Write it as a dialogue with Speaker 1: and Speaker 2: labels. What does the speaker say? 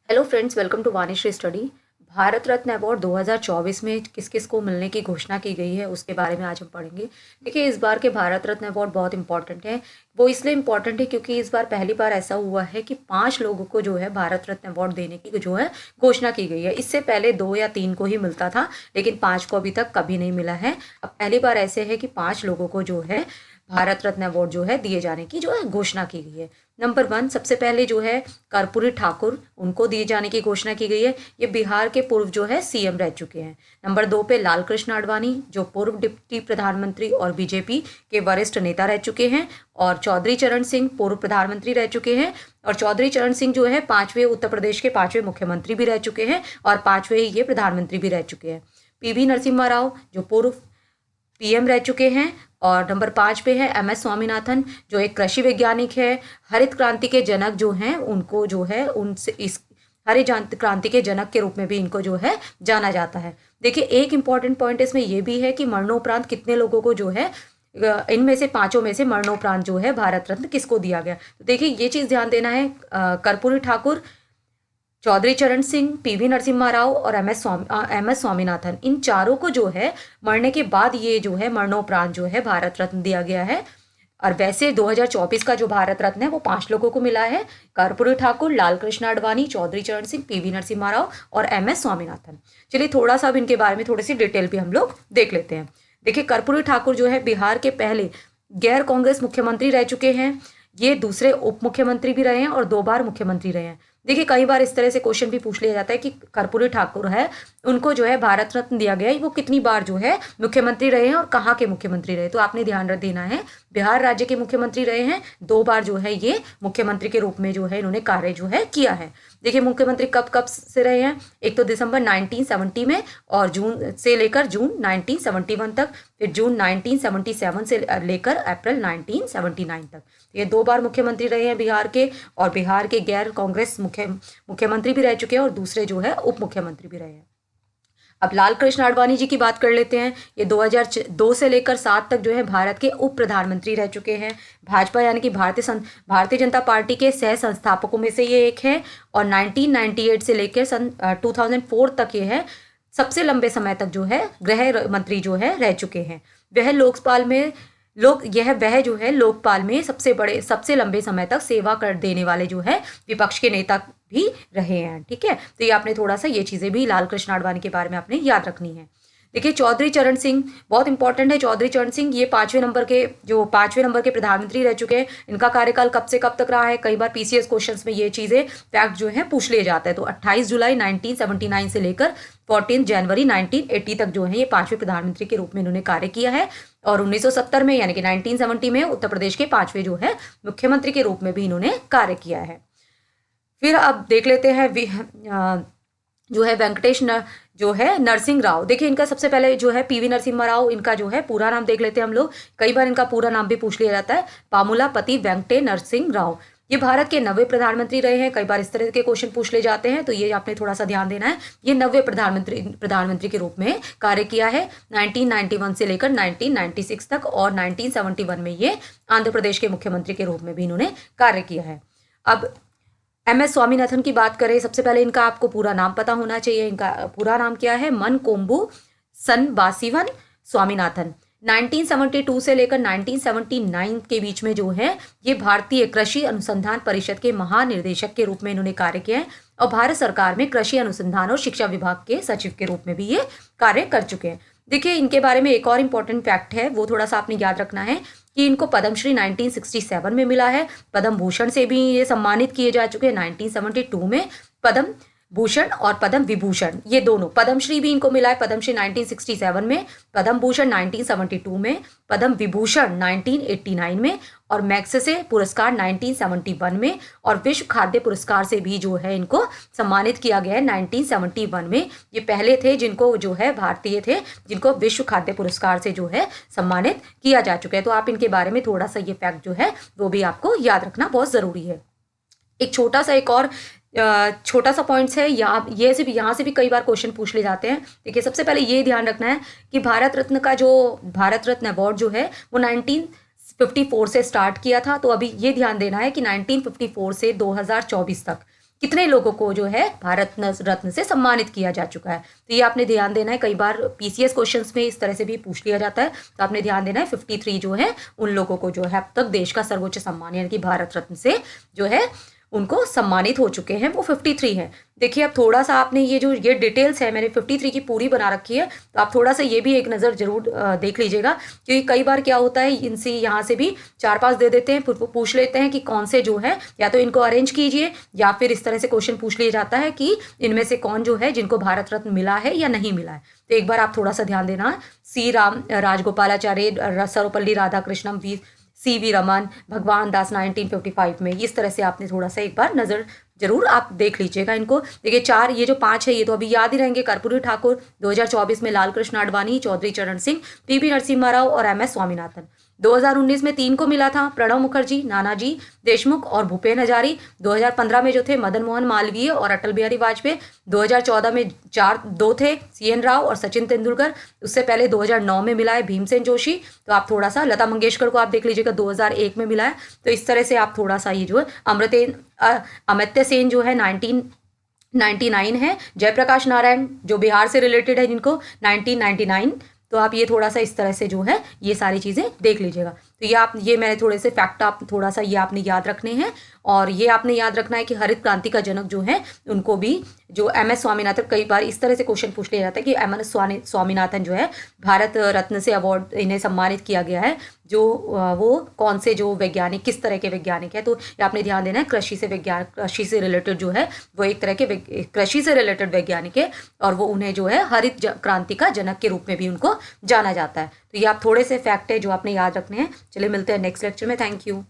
Speaker 1: Hello friends, welcome to Vanishree study. Bharat Ratna award 2024 में किस किस को मिलने की घोषणा की गई है उसके बारे में आज हम पढ़ेंगे। देखिए, इस बार के भारत रत्न अवार्ड बहुत इंपॉर्टेंट है। वो इसलिए इम्पॉर्टेंट है क्योंकि इस बार पहली बार ऐसा हुआ है कि 5 लोगों को जो है भारत रत्न अवार्ड देने की जो है घोषणा की गई है। इससे पहले 2 या 3 को ही मिलता था, लेकिन 5 को अभी तक कभी नहीं मिला है। अब पहली बार ऐसे है कि 5 लोगों को जो है भारत रत्न अवार्ड जो है दिए जाने की जो है घोषणा की गई है। नंबर 1 सबसे पहले जो है कर्पूरी ठाकुर, उनको दिए जाने की घोषणा की गई है। ये बिहार के पूर्व जो है सीएम रह चुके हैं। नंबर 2 पे लाल कृष्ण आडवाणी, जो पूर्व डिप्टी प्रधानमंत्री और बीजेपी के वरिष्ठ नेता रह चुके हैं। और चौधरी चरण सिंह पूर्व प्रधानमंत्री रह चुके हैं। और चौधरी चरण सिंह जो है 5वें उत्तर प्रदेश के 5वें मुख्यमंत्री भी रह चुके हैं और 5वें ये प्रधानमंत्री भी रह चुके हैं। पीवी नरसिम्हा राव, जो पूर्व पीएम रह चुके हैं। और नंबर 5 पे है एमएस स्वामीनाथन, जो एक कृषि वैज्ञानिक है। हरित क्रांति के जनक जो हैं उनको जो है उनसे इस हरित क्रांति के जनक के रूप में भी इनको जो है जाना जाता है। देखिए, एक इंपॉर्टेंट पॉइंट इसमें यह भी है कि मरणोपरांत कितने लोगों को जो है इनमें से 5 में से मरणोपरांत जो है भारत रत्न किसको दिया गया। तो देखिए, ये चीज़ ध्यान देना है। कर्पूरी ठाकुर, चौधरी चरण सिंह, पीवी नरसिम्हा राव और एमएस स्वामीनाथन, इन चारों को जो है मरने के बाद ये जो है मरणोपरांत जो है भारत रत्न दिया गया है। और वैसे 2024 का जो भारत रत्न है वो 5 लोगों को मिला है। कर्पूरी ठाकुर, लाल कृष्ण आडवाणी, चौधरी चरण सिंह, पीवी नरसिम्हा राव और एमएस स्वामीनाथन। चलिए, थोड़ा सा अब इनके बारे में थोड़ी सी डिटेल भी हम लोग देख लेते हैं। देखिए, कर्पूरी ठाकुर जो है बिहार के पहले गैर कांग्रेस मुख्यमंत्री रह चुके हैं। ये दूसरे उप मुख्यमंत्री भी रहे हैं और 2 बार मुख्यमंत्री रहे हैं। देखिए, कई बार इस तरह से क्वेश्चन भी पूछ लिया जाता है कि कर्पूरी ठाकुर है, उनको जो है भारत रत्न दिया गया है, वो कितनी बार जो है मुख्यमंत्री रहे हैं और कहाँ के मुख्यमंत्री रहे। तो आपने ध्यान रख देना है, बिहार राज्य के मुख्यमंत्री रहे हैं। 2 बार जो है ये मुख्यमंत्री के रूप में जो है इन्होंने कार्य जो है किया है। देखिए, मुख्यमंत्री कब कब से रहे हैं। एक तो दिसंबर 1970 में और जून से लेकर जून 1971 तक, फिर जून 1977 से लेकर अप्रैल 1979 तक। ये 2 बार मुख्यमंत्री रहे हैं बिहार के। और बिहार के गैर कांग्रेस मुख्यमंत्री भी रह चुके हैं और दूसरे जो है उप मुख्यमंत्री भी रहे हैं। अब लाल कृष्ण आडवाणी जी की बात कर लेते हैं। ये 2002 से लेकर 7 तक जो है भारत के उप प्रधानमंत्री रह चुके हैं। भाजपा यानी कि भारतीय जनता पार्टी के सह संस्थापकों में से ये एक है। और 1998 से लेकर सन 2004 तक ये है सबसे लंबे समय तक जो है गृह मंत्री जो है रह चुके हैं। वह जो है लोकपाल में सबसे लंबे समय तक सेवा कर देने वाले जो है विपक्ष के नेता भी रहे हैं। ठीक है, तो ये आपने थोड़ा सा ये चीज़ें भी लाल कृष्ण आडवाणी के बारे में आपने याद रखनी है। देखिए, चौधरी चरण सिंह बहुत इंपॉर्टेंट है। चौधरी चरण सिंह ये 5वें नंबर के प्रधानमंत्री रह चुके हैं। इनका कार्यकाल कब से कब तक रहा है, कई बार पीसीएस क्वेश्चंस में ये चीज़ें फैक्ट जो है पूछ लिया जाता है। तो 28 जुलाई 1979 से लेकर 14 जनवरी 1980 तक जो है ये 5वें प्रधानमंत्री के रूप में इन्होंने कार्य किया है। और 1970 में यानी कि 1970 में उत्तर प्रदेश के 5वें जो है मुख्यमंत्री के रूप में भी इन्होंने कार्य किया है। फिर अब देख लेते हैं जो है जो है नरसिंह राव। देखिए, इनका सबसे पहले जो है पीवी नरसिम्हा राव, इनका जो है पूरा नाम देख लेते हैं हम लोग। कई बार इनका पूरा नाम भी पूछ लिया जाता है, पामुलापति वेंकटे नरसिंह राव। ये भारत के 9वें प्रधानमंत्री रहे हैं। कई बार इस तरह के क्वेश्चन पूछ ले जाते हैं, तो ये आपने थोड़ा सा ध्यान देना है। ये 9वें प्रधानमंत्री के रूप में कार्य किया है 1991 से लेकर 1996 तक। और 1971 में ये आंध्र प्रदेश के मुख्यमंत्री के रूप में भी इन्होंने कार्य किया है। अब एमएस स्वामीनाथन की बात करें, सबसे पहले इनका आपको पूरा नाम पता होना चाहिए। इनका पूरा नाम क्या है, मनकोम्बू सनबासिवन स्वामीनाथन। 1972 से लेकर 1979 के बीच में जो है ये भारतीय कृषि अनुसंधान परिषद के महानिर्देशक के रूप में इन्होंने कार्य किया है। और भारत सरकार में कृषि अनुसंधान और शिक्षा विभाग के सचिव के रूप में भी ये कार्य कर चुके हैं। देखिए, इनके बारे में एक और इम्पोर्टेंट फैक्ट है, वो थोड़ा सा आपने याद रखना है कि इनको पद्मश्री 1967 में मिला है। पद्म भूषण से भी ये सम्मानित किए जा चुके हैं। 1972 में पद्म भूषण और पद्म विभूषण, ये दोनों, पद्मश्री भी इनको मिला है पद्मश्री 1967 में, पद्म भूषण 1972 में, पद्म विभूषण 1989 में और मैग्सेसे पुरस्कार 1971 में। और विश्व खाद्य पुरस्कार से भी जो है इनको सम्मानित किया गया है 1971 में। ये पहले थे जिनको जो है भारतीय थे जिनको विश्व खाद्य पुरस्कार से जो है सम्मानित किया जा चुका है। तो आप इनके बारे में थोड़ा सा ये फैक्ट जो है वो भी आपको याद रखना बहुत ज़रूरी है। एक और छोटा सा पॉइंट्स है, यहाँ से भी कई बार क्वेश्चन पूछ ले जाते हैं। देखिए, सबसे पहले ये ध्यान रखना है कि भारत रत्न अवार्ड जो है वो 1954 से स्टार्ट किया था। तो अभी ये ध्यान देना है कि 1954 से 2024 तक कितने लोगों को जो है भारत रत्न से सम्मानित किया जा चुका है। तो ये आपने ध्यान देना है, कई बार पीसीएस क्वेश्चंस में इस तरह से भी पूछ लिया जाता है, तो आपने ध्यान देना है 53 जो है उन लोगों को जो है अब तक देश का सर्वोच्च सम्मान यानी कि भारत रत्न से जो है उनको सम्मानित हो चुके हैं, वो 53 हैं। देखिए अब थोड़ा सा आपने ये डिटेल्स है मैंने 53 की पूरी बना रखी है, तो आप थोड़ा सा ये भी एक नज़र जरूर देख लीजिएगा, क्योंकि कई बार क्या होता है इनसे यहाँ से भी 4-5 दे देते हैं, फिर वो पूछ लेते हैं कि कौन से जो है या तो इनको अरेंज कीजिए, या फिर इस तरह से क्वेश्चन पूछ लिया जाता है कि इनमें से कौन जो है जिनको भारत रत्न मिला है या नहीं मिला है। तो एक बार आप थोड़ा सा ध्यान देना, सी राजगोपालाचार्य, सर्वपल्ली राधाकृष्णम, CV रमन, भगवान दास 1955 में, इस तरह से आपने थोड़ा सा एक बार नज़र जरूर आप देख लीजिएगा इनको। देखिए ये जो 5 है ये तो अभी याद ही रहेंगे, कर्पूरी ठाकुर 2024 में, लाल कृष्ण आडवाणी, चौधरी चरण सिंह, PV नरसिम्हा राव और MS स्वामीनाथन। 2019 में 3 को मिला था, प्रणब मुखर्जी, नानाजी देशमुख और भूपेन हजारी। 2015 में जो थे मदन मोहन मालवीय और अटल बिहारी वाजपेयी। 2014 में 2 थे, CN राव और सचिन तेंदुलकर। उससे पहले 2009 में मिला है भीमसेन जोशी। तो आप थोड़ा सा लता मंगेशकर को आप देख लीजिएगा, 2001 में मिला है। तो इस तरह से आप थोड़ा सा ये जो है अमर्त्य सेन जो है 1999 है। जयप्रकाश नारायण जो बिहार से रिलेटेड है जिनको 1999। तो आप ये थोड़ा सा इस तरह से जो है ये सारी चीज़ें देख लीजिएगा। तो ये मैंने थोड़े से फैक्ट आप थोड़ा सा ये आपने याद रखने हैं, और ये आपने याद रखना है कि हरित क्रांति का जनक जो है उनको भी जो MS स्वामीनाथन, कई बार इस तरह से क्वेश्चन पूछ लिया जाता है कि MS स्वामीनाथन जो है भारत रत्न से अवार्ड इन्हें सम्मानित किया गया है, जो वो कौन से जो वैज्ञानिक, किस तरह के वैज्ञानिक है। तो ये आपने ध्यान देना है, कृषि से रिलेटेड जो है वो एक तरह के कृषि से रिलेटेड वैज्ञानिक है, और वो उन्हें जो है हरित क्रांति का जनक के रूप में भी उनको जाना जाता है। तो ये आप थोड़े से फैक्ट है जो आपने याद रखने हैं। चलिए मिलते हैं नेक्स्ट लेक्चर में। Thank you.